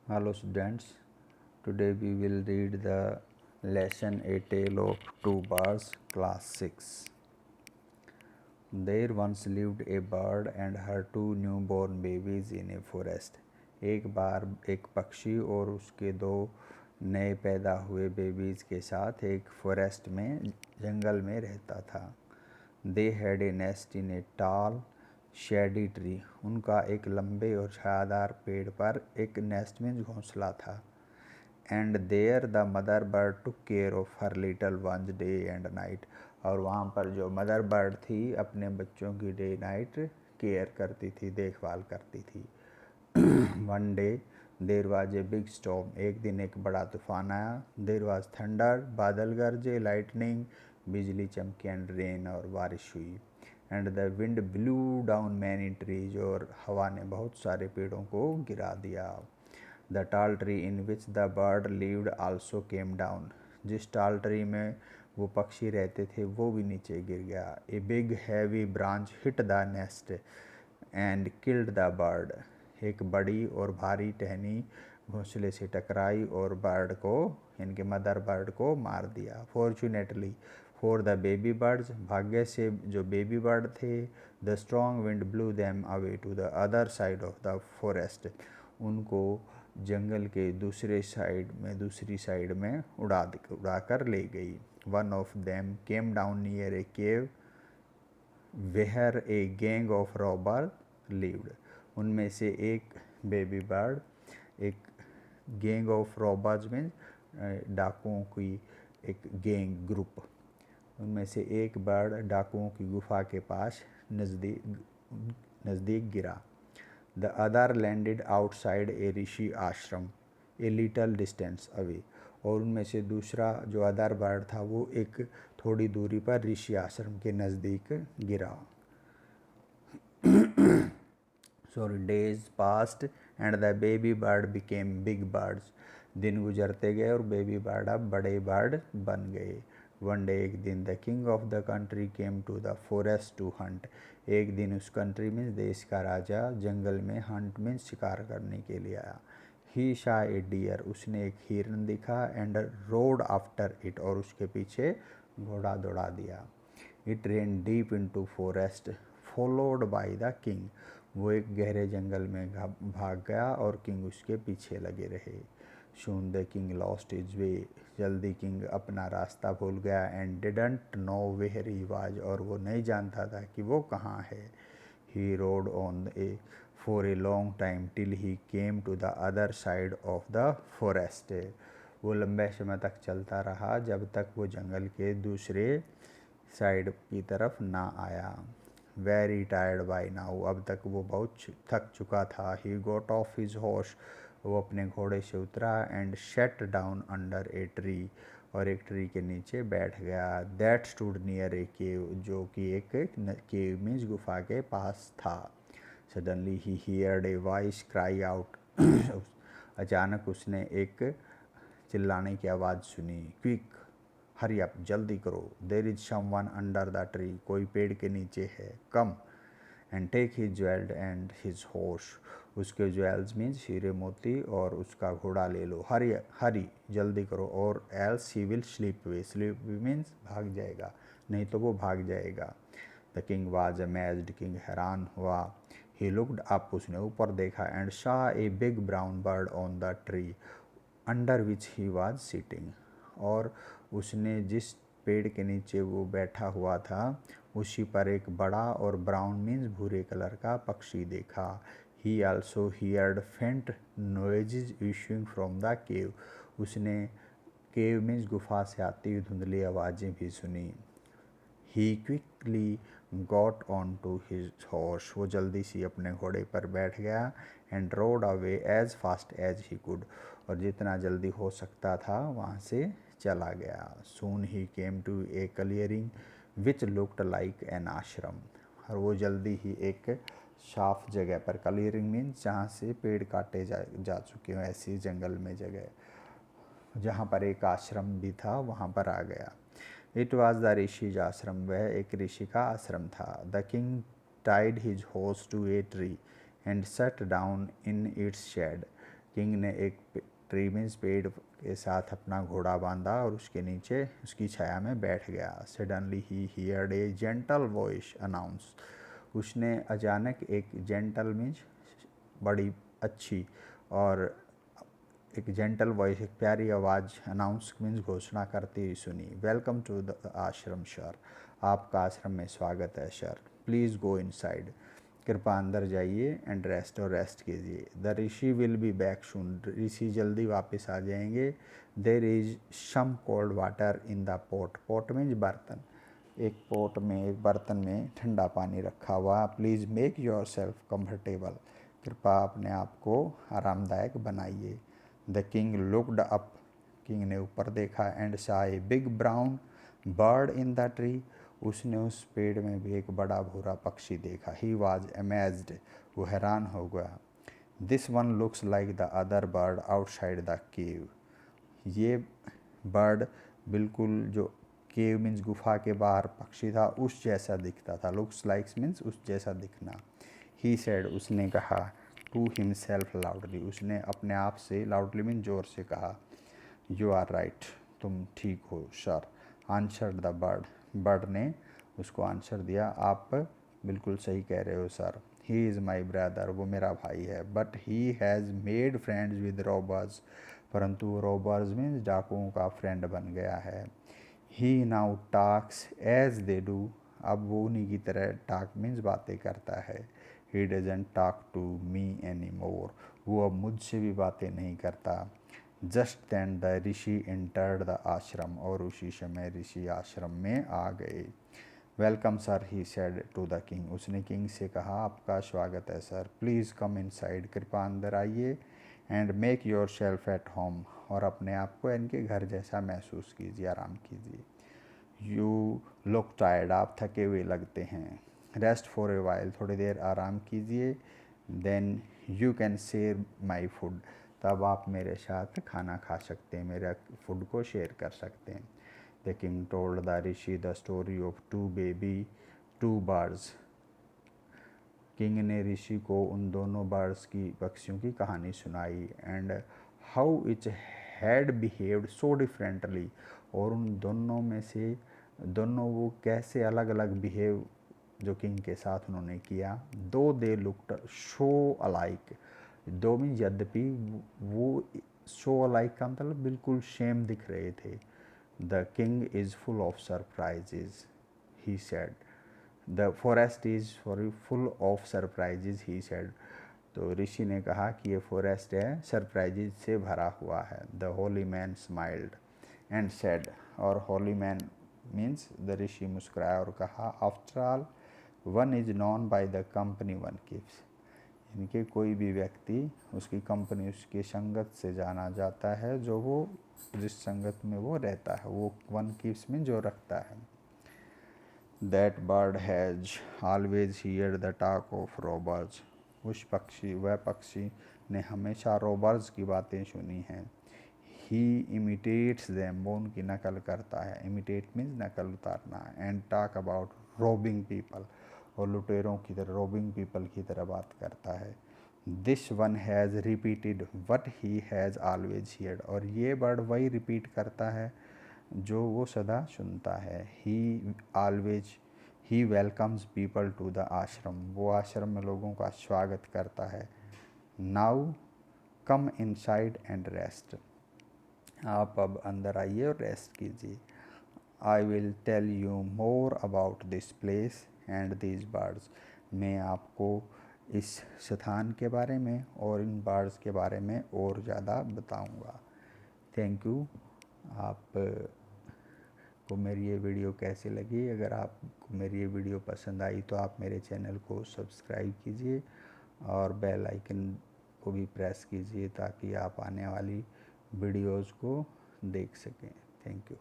Hello students, today we will read the lesson A Tale of Two Birds, class 6. There once lived a bird and her two newborn babies in a forest. एक बार एक पक्षी और उसके दो नए पैदा हुए बेबीज़ के साथ एक फॉरेस्ट में जंगल में रहता था. They had a nest in a tall shady tree. उनका एक लंबे और छायादार पेड़ पर एक नेस्ट में घोंसला था. And there the mother bird took care of her little ones day and night. और वहाँ पर जो मदर बर्ड थी अपने बच्चों की डे नाइट केयर करती थी, देखभाल करती थी. One day there was a big storm. एक दिन एक बड़ा तूफान आया. There was thunder, बादल गरजे, lightning, बिजली चमकी and rain और बारिश हुई. And the wind blew down many trees. और हवा ने बहुत सारे पेड़ों को गिरा दिया. The tall tree in which the bird lived also came down. जिस tall tree में वो पक्षी रहते थे वो भी नीचे गिर गया. A big heavy branch hit the nest and killed the bird. एक बड़ी और भारी टहनी घोंसले से टकराई और बर्ड को, इनके मदर बर्ड को मार दिया. Fortunately for the baby birds, भाग्य से जो बेबी बर्ड थे, the strong wind blew them away to the other side of the forest. उनको जंगल के दूसरी साइड में उड़ा कर ले गई. One of them came down near a cave where a gang of robbers lived. उनमें से एक बेबी बर्ड एक गैंग ऑफ रॉबर्स में डाकुओं की एक गैंग ग्रुप, उनमें से एक बर्ड डाकुओं की गुफा के पास नज़दीक गिरा. The other landed outside a ऋषि आश्रम a little distance away. और उनमें से दूसरा जो अदर बर्ड था वो एक थोड़ी दूरी पर ऋषि आश्रम के नज़दीक गिरा. Days passed and the baby bird became big birds. दिन गुजरते गए और बेबी बर्ड अब बड़े बर्ड बन गए. One day एक दिन the king of the country came to the forest to hunt. एक दिन उस कंट्री में देश का राजा जंगल में हंट में शिकार करने के लिए आया. He saw a deer. उसने एक हिरन दिखा and rode after it. और उसके पीछे घोड़ा दौड़ा दिया. It ran deep into forest followed by the king. वो एक गहरे जंगल में भाग गया और किंग उसके पीछे लगे रहे. Soon the king lost his way. जल्दी किंग अपना रास्ता भूल गया. And didn't know where he was. और वो नहीं जानता था कि वो कहाँ है. He rode on for a long time till he came to the other side of the forest. वो लंबे समय तक चलता रहा जब तक वो जंगल के दूसरे साइड की तरफ ना आया. Very tired by now. अब तक वो बहुत थक चुका था. He got off his horse. वो अपने घोड़े से उतरा and sat down under a tree. और एक ट्री के नीचे बैठ गया. That stood near a cave. जो कि एक cave मीन्स गुफा के पास था. Suddenly he heard a voice cry out. अचानक उसने एक चिल्लाने की आवाज़ सुनी. Quick, हरी अप, जल्दी करो. There is someone under the tree. कोई पेड़ के नीचे है. Come and take his jewelled and his horse. उसके ज्वेल्स मीन्स हीरे मोती और उसका घोड़ा ले लो. हरी हरी, जल्दी करो और else he will sleep way. Sleep means भाग जाएगा, नहीं तो वो भाग जाएगा. The king was amazed. King हैरान हुआ. He looked up. उसने ऊपर देखा and saw a big brown bird on the tree under which he was sitting. और उसने जिस पेड़ के नीचे वो बैठा हुआ था उसी पर एक बड़ा और ब्राउन मीन्स भूरे कलर का पक्षी देखा. ही आल्सो हियर्ड फेंट noises issuing from the cave. उसने केव मीन्स गुफा से आती हुई धुंधली आवाज़ें भी सुनी. He quickly got on to his horse. वो जल्दी से अपने घोड़े पर बैठ गया and rode away as fast as he could. और जितना जल्दी हो सकता था वहाँ से चला गया. Soon he came to a clearing which looked like an ashram. और वो जल्दी ही एक साफ जगह पर, क्लियरिंग मीन्स जहाँ से पेड़ काटे जा चुके हों, ऐसी जंगल में जगह जहाँ पर एक आश्रम भी था वहाँ पर आ गया. इट वॉज द ऋषिज आश्रम. वह एक ऋषि का आश्रम था. The king tied his horse to a tree and sat down in its shade. King ने एक ट्री मीन्स पेड़ के साथ अपना घोड़ा बांधा और उसके नीचे उसकी छाया में बैठ गया। सडनली ही हियर्ड ए जेंटल वॉइस अनाउंस। उसने अचानक एक जेंटल मीन्स बड़ी अच्छी और एक जेंटल वॉइस, एक प्यारी आवाज़ अनाउंस मीन्स घोषणा करती हुई सुनी। वेलकम टू द आश्रम सर। आपका आश्रम में स्वागत है सर। Please go inside. कृपया अंदर जाइए एंड रेस्ट कीजिए। The rishi will be back soon. ऋषि जल्दी वापस आ जाएंगे। There is some cold water in the pot. Pot means बर्तन। एक पोट में, एक बर्तन में ठंडा पानी रखा हुआ। Please make your self comfortable. कृपया अपने आप को आरामदायक बनाइए। The king looked up. King ने ऊपर देखा एंड सा a big brown bird in the tree. उसने उस पेड़ में भी एक बड़ा भूरा पक्षी देखा। He was amazed. वो हैरान हो गया। This one looks like the other bird outside the cave. ये बर्ड बिल्कुल जो केव मीन्स गुफा के बाहर पक्षी था उस जैसा दिखता था। लुक्स लाइक्स मीन्स उस जैसा दिखना। ही सेड, उसने कहा, टू हिमसेल्फ लाउडली। उसने अपने आप से लाउडली मीन जोर से कहा। यू आर राइट, तुम ठीक हो sir. Answered the bird. Bird ने उसको आंसर दिया, आप बिल्कुल सही कह रहे हो sir. He is my brother, वो मेरा भाई है। But he has made friends with robbers. परंतु रॉबर्स मीन्स डाकुओं का फ्रेंड बन गया है। ही नाउ टाक्स एज दे डू। अब वो उन्हीं की तरह टाक मीन्स बातें करता है। He doesn't talk to me any more. वो अब मुझसे भी बातें नहीं करता। Just then the rishi entered the ashram. और उसी समय ऋषि आश्रम में आ गए। Welcome sir, he said to the king. उसने किंग से कहा, आपका स्वागत है सर। Please come inside. कृपया अंदर आइए। And make your self at home. और अपने आप को इनके घर जैसा महसूस कीजिए, आराम कीजिए। You look tired. आप थके हुए लगते हैं। Rest for a while. थोड़ी देर आराम कीजिए। Then you can share my food. तब आप मेरे साथ खाना खा सकते हैं, मेरे फूड को शेयर कर सकते हैं। The king told the rishi the story of two baby two birds. King ने ऋषि को उन दोनों बर्ड्स की, पक्षियों की कहानी सुनाई। And how etch had behaved so differently. और उन दोनों में से दोनों वो कैसे अलग अलग बिहेव जो किंग के साथ उन्होंने किया। दो दे लुक्ड शो अलाइक। दो मीन यद्यपि वो शो अलाइक का मतलब बिल्कुल सेम दिख रहे थे। The king is full of surprises, he said. The forest is full of surprises, he said. तो ऋषि ने कहा कि ये फॉरेस्ट है सरप्राइजेज से भरा हुआ है। The Holi man smiled and said. और होली मैन मीन्स द ऋषि मुस्कुराया और कहा, after all one is known by the company one keeps. इनके कोई भी व्यक्ति उसकी कंपनी, उसकी संगत से जाना जाता है, जो वो जिस संगत में वो रहता है, वो वन कीप्स में जो रखता है। That bird has always here the talk of robbers. वह पक्षी ने हमेशा रॉबर्स की बातें सुनी हैं। ही इमिटेट्स देम। वो उनकी नकल करता है। इमिटेट मीन्स नकल उतारना। And talk about robin people. और लुटेरों की तरह, रोबिंग पीपल की तरह बात करता है। This one has repeated what he has always heard. और ये वर्ड वही रिपीट करता है जो वो सदा सुनता है। He welcomes people to the ashram. वो आश्रम में लोगों का स्वागत करता है। Now come inside and rest. आप अब अंदर आइए और रेस्ट कीजिए। I will tell you more about this place and these birds. मैं आपको इस स्थान के बारे में और इन बर्ड्स के बारे में और ज़्यादा बताऊंगा। Thank you. आप को मेरी ये वीडियो कैसी लगी? अगर आपको मेरी ये वीडियो पसंद आई तो आप मेरे चैनल को सब्सक्राइब कीजिए और बेल आइकन को भी प्रेस कीजिए ताकि आप आने वाली वीडियोज़ को देख सकें। Thank you.